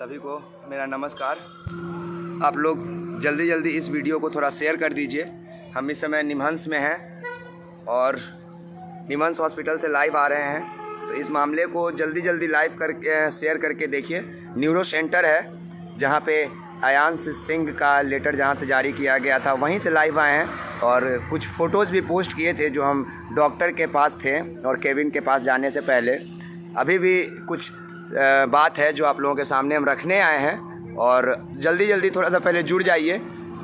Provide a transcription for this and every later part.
सभी को मेरा नमस्कार। आप लोग जल्दी जल्दी इस वीडियो को थोड़ा शेयर कर दीजिए। हम इस समय निमहंस में हैं और निमहंस हॉस्पिटल से लाइव आ रहे हैं, तो इस मामले को जल्दी जल्दी लाइव करके शेयर करके देखिए। न्यूरो सेंटर है जहाँ पे आयांश सिंह का लेटर जहाँ से जारी किया गया था, वहीं से लाइव आए हैं और कुछ फ़ोटोज़ भी पोस्ट किए थे जो हम डॉक्टर के पास थे और केबिन के पास जाने से पहले। अभी भी कुछ बात है जो आप लोगों के सामने हम रखने आए हैं और जल्दी जल्दी थोड़ा सा पहले जुड़ जाइए,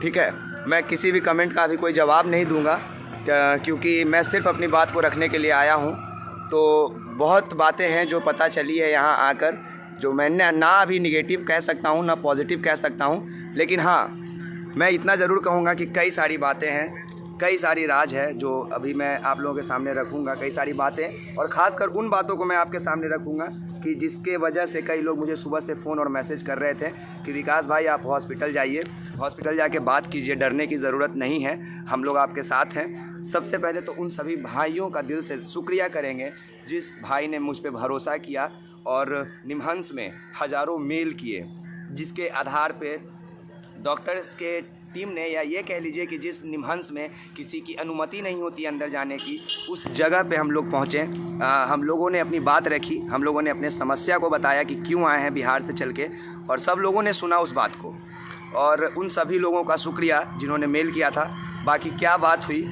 ठीक है। मैं किसी भी कमेंट का अभी कोई जवाब नहीं दूंगा क्योंकि मैं सिर्फ अपनी बात को रखने के लिए आया हूं। तो बहुत बातें हैं जो पता चली है यहाँ आकर, जो मैंने ना अभी निगेटिव कह सकता हूँ ना पॉजिटिव कह सकता हूँ, लेकिन हाँ मैं इतना ज़रूर कहूँगा कि कई सारी बातें हैं, कई सारी राज है जो अभी मैं आप लोगों के सामने रखूँगा। कई सारी बातें, और ख़ासकर उन बातों को मैं आपके सामने रखूँगा कि जिसके वजह से कई लोग मुझे सुबह से फ़ोन और मैसेज कर रहे थे कि विकास भाई आप हॉस्पिटल जाइए, हॉस्पिटल जाके बात कीजिए, डरने की ज़रूरत नहीं है, हम लोग आपके साथ हैं। सबसे पहले तो उन सभी भाइयों का दिल से शुक्रिया करेंगे जिस भाई ने मुझ पर भरोसा किया और निमहंस में हज़ारों मेल किए, जिसके आधार पे डॉक्टर्स के टीम ने, या ये कह लीजिए कि जिस निमहंस में किसी की अनुमति नहीं होती अंदर जाने की, उस जगह पे हम लोग पहुँचे। हम लोगों ने अपनी बात रखी, हम लोगों ने अपने समस्या को बताया कि क्यों आए हैं बिहार से चल के, और सब लोगों ने सुना उस बात को। और उन सभी लोगों का शुक्रिया जिन्होंने मेल किया था। बाकी क्या बात हुई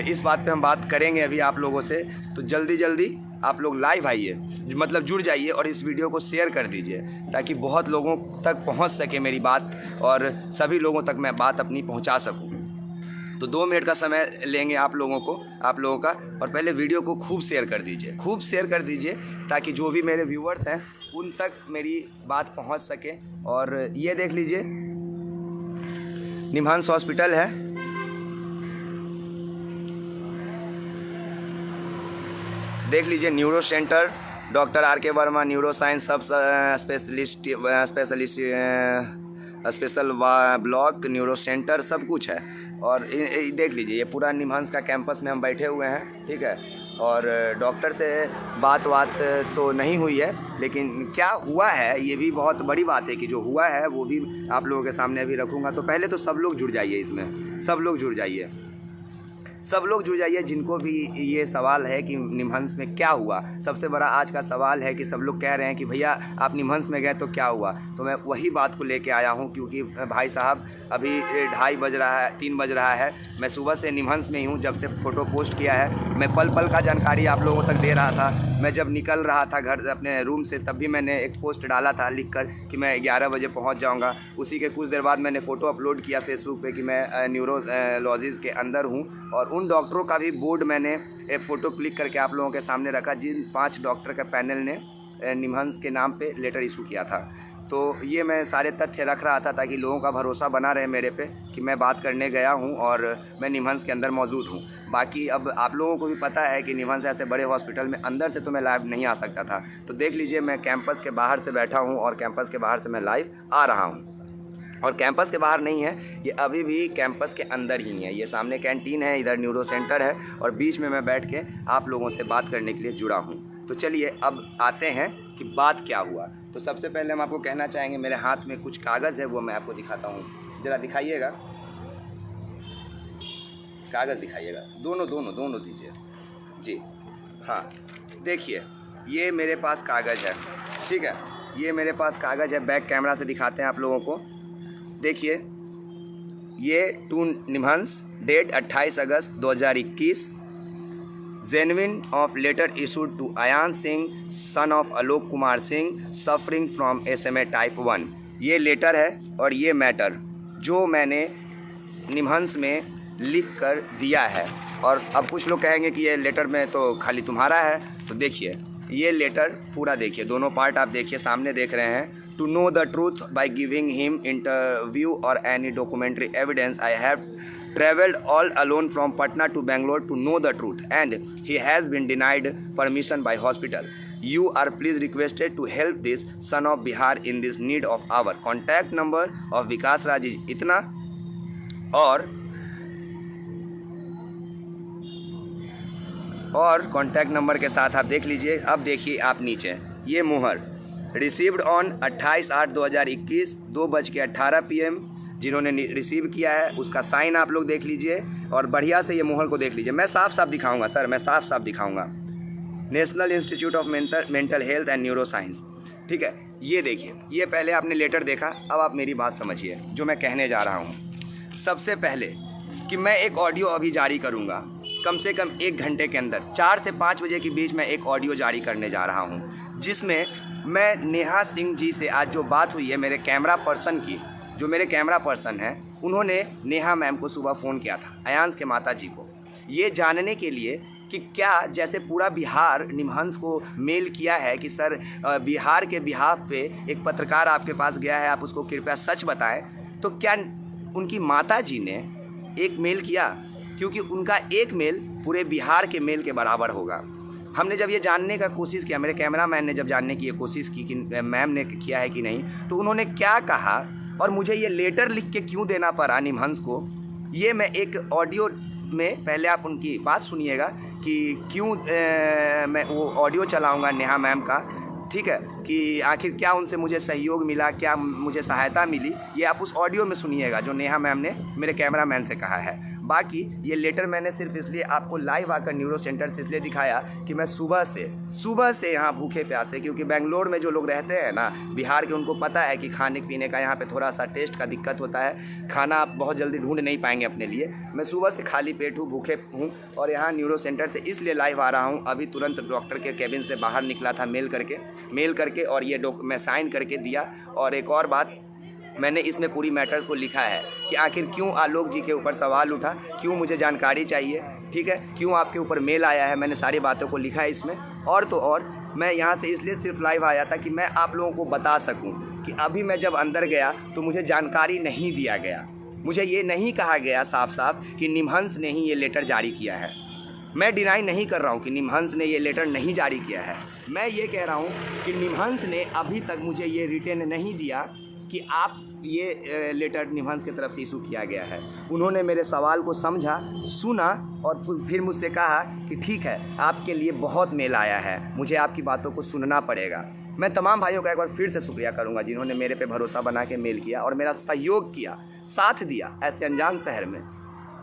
इस बात पे हम बात करेंगे अभी आप लोगों से। तो जल्दी जल्दी आप लोग लाइव आइए, मतलब जुड़ जाइए और इस वीडियो को शेयर कर दीजिए ताकि बहुत लोगों तक पहुंच सके मेरी बात और सभी लोगों तक मैं बात अपनी पहुंचा सकूं। तो 2 मिनट का समय लेंगे आप लोगों का, और पहले वीडियो को खूब शेयर कर दीजिए, खूब शेयर कर दीजिए ताकि जो भी मेरे व्यूअर्स हैं उन तक मेरी बात पहुँच सके। और ये देख लीजिए निमहंस हॉस्पिटल है, देख लीजिए neuro centre, doctor R K. Verma neuroscience सब स्पेशल ब्लॉक न्यूरो सेंटर सब कुछ है। और देख लीजिए ये पूरा निमहंस का कैंपस में हम बैठे हुए हैं, ठीक है। और डॉक्टर से बात तो नहीं हुई है, लेकिन क्या हुआ है ये भी बहुत बड़ी बात है कि जो हुआ है वो भी आप लोगों के सामने अभी रखूँगा। तो पहले तो सब लोग जुड़ जाइए, इसमें सब लोग जुड़ जाइए, सब लोग जुड़ जाइए जिनको भी ये सवाल है कि निमहंस में क्या हुआ। सबसे बड़ा आज का सवाल है कि सब लोग कह रहे हैं कि भैया आप निमहंस में गए तो क्या हुआ। तो मैं वही बात को लेके आया हूँ क्योंकि भाई साहब अभी 2:30 बज रहा है, 3 बज रहा है। मैं सुबह से निमहंस में ही हूँ, जब से फ़ोटो पोस्ट किया है। मैं पल पल का जानकारी आप लोगों तक दे रहा था। मैं जब निकल रहा था घर अपने रूम से तब भी मैंने एक पोस्ट डाला था लिख कर कि मैं 11 बजे पहुँच जाऊँगा। उसी के कुछ देर बाद मैंने फ़ोटो अपलोड किया फेसबुक पे कि मैं न्यूरोलॉजिस्ट के अंदर हूँ, और उन डॉक्टरों का भी बोर्ड मैंने एक फ़ोटो क्लिक करके आप लोगों के सामने रखा जिन 5 डॉक्टर का पैनल ने निमहंस के नाम पे लेटर इशू किया था। तो ये मैं सारे तथ्य रख रहा था ताकि लोगों का भरोसा बना रहे मेरे पे कि मैं बात करने गया हूँ और मैं निमहंस के अंदर मौजूद हूँ। बाकी अब आप लोगों को भी पता है कि निमहंस ऐसे बड़े हॉस्पिटल में अंदर से तो मैं लाइव नहीं आ सकता था। तो देख लीजिए मैं कैंपस के बाहर से बैठा हूँ और कैंपस के बाहर से मैं लाइव आ रहा हूँ। और कैंपस के बाहर नहीं है, ये अभी भी कैंपस के अंदर ही है। ये सामने कैंटीन है, इधर न्यूरो सेंटर है और बीच में मैं बैठ के आप लोगों से बात करने के लिए जुड़ा हूँ। तो चलिए अब आते हैं कि बात क्या हुआ। तो सबसे पहले हम आपको कहना चाहेंगे, मेरे हाथ में कुछ कागज़ है वो मैं आपको दिखाता हूँ, ज़रा दिखाइएगा, कागज़ दिखाइएगा, दोनों दीजिए जी। हाँ देखिए ये मेरे पास कागज़ है, ठीक है, ये मेरे पास कागज़ है। बैक कैमरा से दिखाते हैं आप लोगों को। देखिए ये to NIMHANS, date 28 August 2021, genuine of letter issued to Aayansh Singh son of Alok Kumar Singh suffering from SMA type 1। ये लेटर है और ये मैटर जो मैंने निमहंस में लिख कर दिया है। और अब कुछ लोग कहेंगे कि ये लेटर में तो खाली तुम्हारा है, तो देखिए ये लेटर पूरा देखिए, दोनों पार्ट आप देखिए, सामने देख रहे हैं। To know the truth by giving him interview or any documentary evidence, I have traveled all alone from Patna to Bangalore to know the truth, and he has been denied permission by hospital. You are please requested to help this son of Bihar in this need of our contact number of Vikas Raj is itna, और contact number के साथ आप देख लीजिए। अब देखिए आप नीचे ये मुहर, रिसीव्ड ऑन 28/8/2021 2:18 PM। जिन्होंने रिसीव किया है उसका साइन आप लोग देख लीजिए और बढ़िया से ये मोहर को देख लीजिए। मैं साफ साफ दिखाऊंगा सर, मैं साफ साफ दिखाऊंगा। National institute of mental health and neuro science, ठीक है। ये देखिए, ये पहले आपने लेटर देखा, अब आप मेरी बात समझिए जो मैं कहने जा रहा हूँ। सबसे पहले कि मैं एक ऑडियो अभी जारी करूँगा, कम से कम 1 घंटे के अंदर 4 से 5 बजे के बीच में एक ऑडियो जारी करने जा रहा हूँ, जिसमें मैं नेहा सिंह जी से आज जो बात हुई है मेरे कैमरा पर्सन की, जो मेरे कैमरा पर्सन हैं, उन्होंने नेहा मैम को सुबह फ़ोन किया था, अयांश के माता जी को, ये जानने के लिए कि क्या जैसे पूरा बिहार निमहंस को मेल किया है कि सर बिहार के बिहाफ पे एक पत्रकार आपके पास गया है, आप उसको कृपया सच बताएं, तो क्या उनकी माता जी ने एक मेल किया? क्योंकि उनका एक मेल पूरे बिहार के मेल के बराबर होगा। हमने जब ये जानने का कोशिश किया, मेरे कैमरामैन ने जब जानने की ये कोशिश की कि मैम ने किया है कि नहीं, तो उन्होंने क्या कहा और मुझे ये लेटर लिख के क्यों देना पड़ा निमहंस को, ये मैं एक ऑडियो में, पहले आप उनकी बात सुनिएगा कि क्यों मैं वो ऑडियो चलाऊंगा नेहा मैम का, ठीक है, कि आखिर क्या उनसे मुझे सहयोग मिला, क्या मुझे सहायता मिली, ये आप उस ऑडियो में सुनिएगा जो नेहा मैम ने मेरे कैमरामैन से कहा है। बाकी ये लेटर मैंने सिर्फ इसलिए आपको लाइव आकर न्यूरो सेंटर से इसलिए दिखाया कि मैं सुबह से यहाँ भूखे प्यासे, क्योंकि बेंगलोर में जो लोग रहते हैं ना बिहार के, उनको पता है कि खाने पीने का यहाँ पे थोड़ा सा टेस्ट का दिक्कत होता है, खाना आप बहुत जल्दी ढूंढ नहीं पाएंगे अपने लिए। मैं सुबह से खाली पेट हूँ, भूखे हूँ और यहाँ न्यूरो सेंटर से इसलिए लाइव आ रहा हूँ। अभी तुरंत डॉक्टर के केबिन से बाहर निकला था मेल करके और ये मैं साइन करके दिया। और एक और बात, मैंने इसमें पूरी मैटर को लिखा है कि आखिर क्यों आलोक जी के ऊपर सवाल उठा, क्यों मुझे जानकारी चाहिए, ठीक है, क्यों आपके ऊपर मेल आया है, मैंने सारी बातों को लिखा है इसमें। और तो और मैं यहाँ से इसलिए सिर्फ लाइव आया था कि मैं आप लोगों को बता सकूँ कि अभी मैं जब अंदर गया तो मुझे जानकारी नहीं दिया गया, मुझे ये नहीं कहा गया साफ साफ कि निमहंस ने ही ये लेटर जारी किया है। मैं डिनाई नहीं कर रहा हूँ कि निमहंस ने ये लेटर नहीं जारी किया है, मैं ये कह रहा हूँ कि निमहंस ने अभी तक मुझे ये रिटर्न नहीं दिया कि आप ये लेटर निमहंस की तरफ से इशू किया गया है। उन्होंने मेरे सवाल को समझा, सुना और फिर मुझसे कहा कि ठीक है, आपके लिए बहुत मेल आया है, मुझे आपकी बातों को सुनना पड़ेगा। मैं तमाम भाइयों का एक बार फिर से शुक्रिया करूंगा जिन्होंने मेरे पे भरोसा बना के मेल किया और मेरा सहयोग किया, साथ दिया ऐसे अनजान शहर में,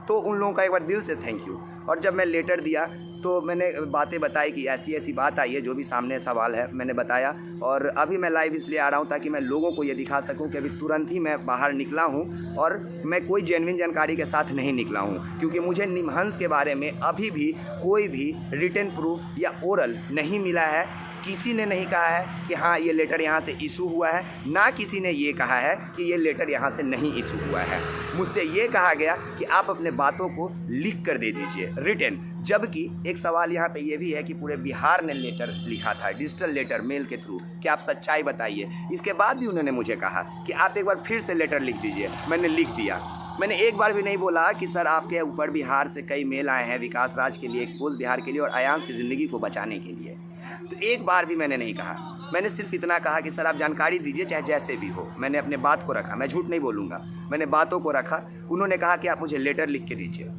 तो उन लोगों का एक बार दिल से थैंक यू। और जब मैं लेटर दिया तो मैंने बातें बताई कि ऐसी ऐसी बात आई है, जो भी सामने सवाल है मैंने बताया। और अभी मैं लाइव इसलिए आ रहा हूँ ताकि मैं लोगों को ये दिखा सकूँ कि अभी तुरंत ही मैं बाहर निकला हूँ और मैं कोई जेन्युइन जानकारी के साथ नहीं निकला हूँ, क्योंकि मुझे निमहंस के बारे में अभी भी कोई भी रिटन प्रूफ या ओरल नहीं मिला है। किसी ने नहीं कहा है कि हाँ ये लेटर यहाँ से इशू हुआ है, ना किसी ने ये कहा है कि ये लेटर यहाँ से नहीं इशू हुआ है। मुझसे ये कहा गया कि आप अपने बातों को लिख कर दे दीजिए रिटन, जबकि एक सवाल यहाँ पे ये भी है कि पूरे बिहार ने लेटर लिखा था, डिजिटल लेटर मेल के थ्रू, कि आप सच्चाई बताइए। इसके बाद भी उन्होंने मुझे कहा कि आप एक बार फिर से लेटर लिख दीजिए। मैंने लिख दिया। मैंने एक बार भी नहीं बोला कि सर आपके ऊपर बिहार से कई मेल आए हैं विकास राज के लिए, एक्सपोज बिहार के लिए और अयांश की ज़िंदगी को बचाने के लिए, तो एक बार भी मैंने नहीं कहा। मैंने सिर्फ इतना कहा कि सर आप जानकारी दीजिए चाहे जैसे भी हो। मैंने अपने बात को रखा, मैं झूठ नहीं बोलूँगा, मैंने बातों को रखा। उन्होंने कहा कि आप मुझे लेटर लिख के दीजिए।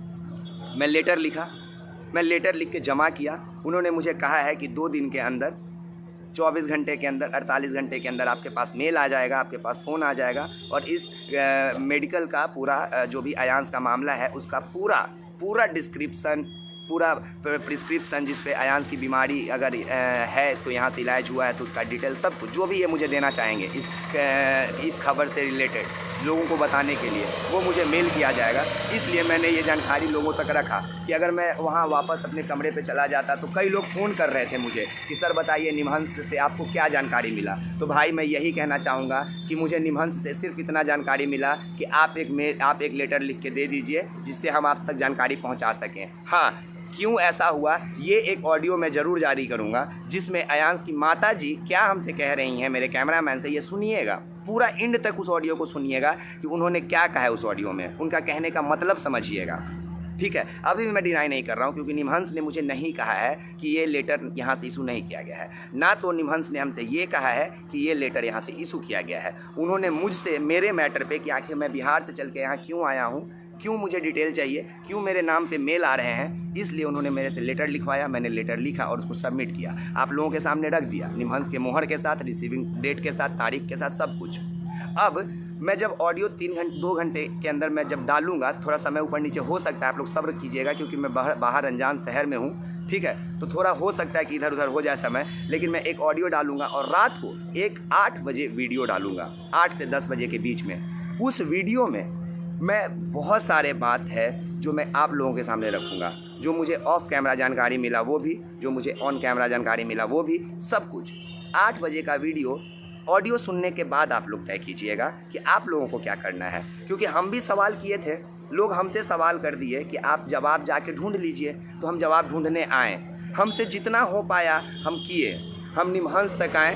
मैं लेटर लिखा, मैं लेटर लिख के जमा किया। उन्होंने मुझे कहा है कि 2 दिन के अंदर, 24 घंटे के अंदर, 48 घंटे के अंदर आपके पास मेल आ जाएगा, आपके पास फ़ोन आ जाएगा और इस मेडिकल का पूरा जो भी अयांश का मामला है उसका पूरा डिस्क्रिप्शन, पूरा प्रिस्क्रिप्शन, जिस पे अयांश की बीमारी अगर है तो यहाँ से इलाज हुआ है तो उसका डिटेल, सब कुछ जो भी ये मुझे देना चाहेंगे इस खबर से रिलेटेड लोगों को बताने के लिए, वो मुझे मेल किया जाएगा। इसलिए मैंने ये जानकारी लोगों तक रखा कि अगर मैं वहाँ वापस अपने कमरे पे चला जाता तो कई लोग फ़ोन कर रहे थे मुझे कि सर बताइए निमहंस से आपको क्या जानकारी मिला। तो भाई मैं यही कहना चाहूँगा कि मुझे निमहंस से सिर्फ इतना जानकारी मिला कि आप एक लेटर लिख के दे दीजिए जिससे हम आप तक जानकारी पहुँचा सकें। हाँ, क्यों ऐसा हुआ ये एक ऑडियो मैं ज़रूर जारी करूँगा जिसमें अयांश की माता जी क्या हमसे कह रही हैं मेरे कैमरामैन से, ये सुनिएगा, पूरा एंड तक उस ऑडियो को सुनिएगा कि उन्होंने क्या कहा है उस ऑडियो में, उनका कहने का मतलब समझिएगा, ठीक है। अभी भी मैं डिनाई नहीं कर रहा हूँ क्योंकि निमहंस ने मुझे नहीं कहा है कि ये लेटर यहाँ से इशू नहीं किया गया है, ना तो निमहंस ने हमसे ये कहा है कि ये लेटर यहाँ से इशू किया गया है। उन्होंने मुझसे मेरे मैटर पे कि आखिर मैं बिहार से चल के यहाँ क्यों आया हूँ, क्यों मुझे डिटेल चाहिए, क्यों मेरे नाम पे मेल आ रहे हैं, इसलिए उन्होंने मेरे से लेटर लिखवाया। मैंने लेटर लिखा और उसको सबमिट किया, आप लोगों के सामने रख दिया, निमहंस के मोहर के साथ, रिसीविंग डेट के साथ, तारीख के साथ, सब कुछ। अब मैं जब ऑडियो 2 घंटे के अंदर मैं जब डालूंगा, थोड़ा समय ऊपर नीचे हो सकता है, आप लोग सब्र कीजिएगा क्योंकि मैं बाहर अनजान शहर में हूँ, ठीक है, तो थोड़ा हो सकता है कि इधर उधर हो जाए समय, लेकिन मैं एक ऑडियो डालूंगा और रात को 8 बजे वीडियो डालूंगा, 8 से 10 बजे के बीच में। उस वीडियो में मैं बहुत सारे बात है जो मैं आप लोगों के सामने रखूँगा, जो मुझे ऑफ कैमरा जानकारी मिला वो भी, जो मुझे ऑन कैमरा जानकारी मिला वो भी, सब कुछ। 8 बजे का वीडियो ऑडियो सुनने के बाद आप लोग तय कीजिएगा कि आप लोगों को क्या करना है, क्योंकि हम भी सवाल किए थे, लोग हमसे सवाल कर दिए कि आप जवाब जाके ढूंढ लीजिए, तो हम जवाब ढूंढने आए, हमसे जितना हो पाया हम किए, हम निमहंस तक आए,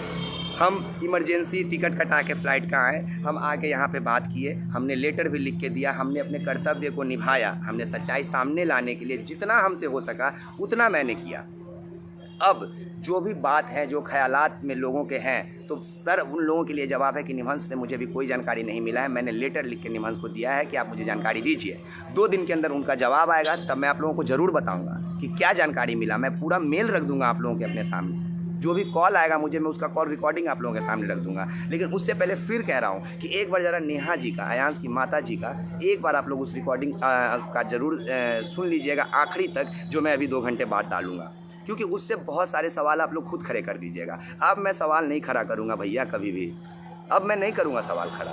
हम इमरजेंसी टिकट कटा के फ़्लाइट का आए, हम आके यहाँ पे बात किए, हमने लेटर भी लिख के दिया, हमने अपने कर्तव्य को निभाया, हमने सच्चाई सामने लाने के लिए जितना हमसे हो सका उतना मैंने किया। अब जो भी बात है, जो ख्यालात में लोगों के हैं, तो सर उन लोगों के लिए जवाब है कि निमहंस से मुझे भी कोई जानकारी नहीं मिला है, मैंने लेटर लिख के निमहंस को दिया है कि आप मुझे जानकारी दीजिए। 2 दिन के अंदर उनका जवाब आएगा, तब मैं आप लोगों को ज़रूर बताऊंगा कि क्या जानकारी मिला। मैं पूरा मेल रख दूंगा आप लोगों के अपने सामने, जो भी कॉल आएगा मुझे, मैं उसका कॉल रिकॉर्डिंग आप लोगों के सामने रख दूंगा। लेकिन उससे पहले फिर कह रहा हूँ कि एक बार ज़रा नेहा जी का, अयांश की माता जी का, एक बार आप लोग उस रिकॉर्डिंग का ज़रूर सुन लीजिएगा आखिरी तक, जो मैं अभी 2 घंटे बाद डालूंगा, क्योंकि उससे बहुत सारे सवाल आप लोग खुद खड़े कर दीजिएगा। अब मैं सवाल नहीं खड़ा करूँगा भैया कभी भी, अब मैं नहीं करूँगा सवाल खड़ा।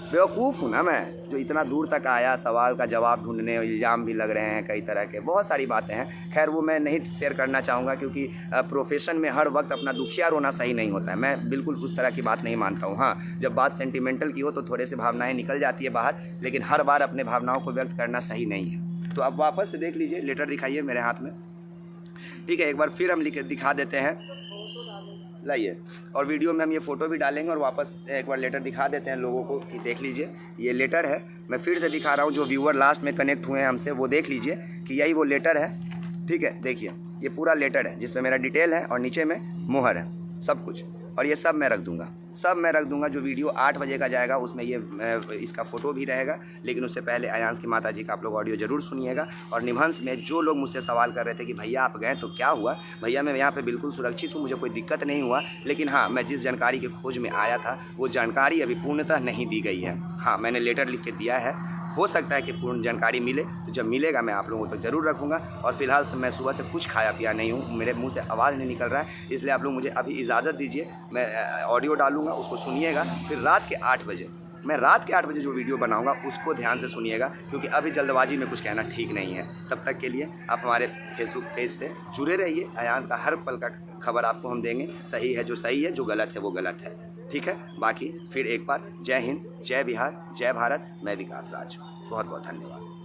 बेवकूफ़ हूँ ना मैं, जो इतना दूर तक आया सवाल का जवाब ढूंढने, इल्ज़ाम भी लग रहे हैं कई तरह के, बहुत सारी बातें हैं। खैर वो मैं नहीं शेयर करना चाहूँगा, क्योंकि प्रोफेशन में हर वक्त अपना दुखिया रोना सही नहीं होता है। मैं बिल्कुल उस तरह की बात नहीं मानता हूँ। हाँ, जब बात सेंटिमेंटल की हो तो थोड़े से भावनाएँ निकल जाती है बाहर, लेकिन हर बार अपने भावनाओं को व्यक्त करना सही नहीं है। तो अब वापस से देख लीजिए, लेटर दिखाइए मेरे हाथ में, ठीक है। एक बार फिर हम दिखा देते हैं, लाइए, और वीडियो में हम ये फ़ोटो भी डालेंगे और वापस एक बार लेटर दिखा देते हैं लोगों को कि देख लीजिए ये लेटर है। मैं फिर से दिखा रहा हूँ, जो व्यूअर लास्ट में कनेक्ट हुए हैं हमसे वो देख लीजिए कि यही वो लेटर है, ठीक है। देखिए ये पूरा लेटर है जिसमें मेरा डिटेल है और नीचे में मोहर है, सब कुछ, और ये सब मैं रख दूंगा, सब मैं रख दूंगा। जो वीडियो 8 बजे का जाएगा उसमें ये इसका फ़ोटो भी रहेगा, लेकिन उससे पहले अयांश की माता जी का आप लोग ऑडियो ज़रूर सुनिएगा। और निमहंस में जो लोग मुझसे सवाल कर रहे थे कि भैया आप गए तो क्या हुआ, भैया मैं यहाँ पे बिल्कुल सुरक्षित हूँ, मुझे कोई दिक्कत नहीं हुआ, लेकिन हाँ मैं जिस जानकारी की खोज में आया था वो जानकारी अभी पूर्णतः नहीं दी गई है। हाँ मैंने लेटर लिख के दिया है, हो सकता है कि पूर्ण जानकारी मिले, तो जब मिलेगा मैं आप लोगों तक ज़रूर रखूँगा। और फिलहाल मैं सुबह से कुछ खाया पिया नहीं हूँ, मेरे मुंह से आवाज़ नहीं निकल रहा है, इसलिए आप लोग मुझे अभी इजाज़त दीजिए। मैं ऑडियो डालूँगा, उसको सुनिएगा, फिर रात के 8 बजे, मैं रात के 8 बजे जो वीडियो बनाऊँगा उसको ध्यान से सुनिएगा, क्योंकि अभी जल्दबाजी में कुछ कहना ठीक नहीं है। तब तक के लिए आप हमारे फेसबुक पेज से जुड़े रहिए, अयांश का हर पल का खबर आपको हम देंगे, सही है जो सही है, जो गलत है वो गलत है, ठीक है। बाकी फिर एक बार जय हिंद, जय बिहार, जय भारत, मैं विकास राज, बहुत बहुत धन्यवाद।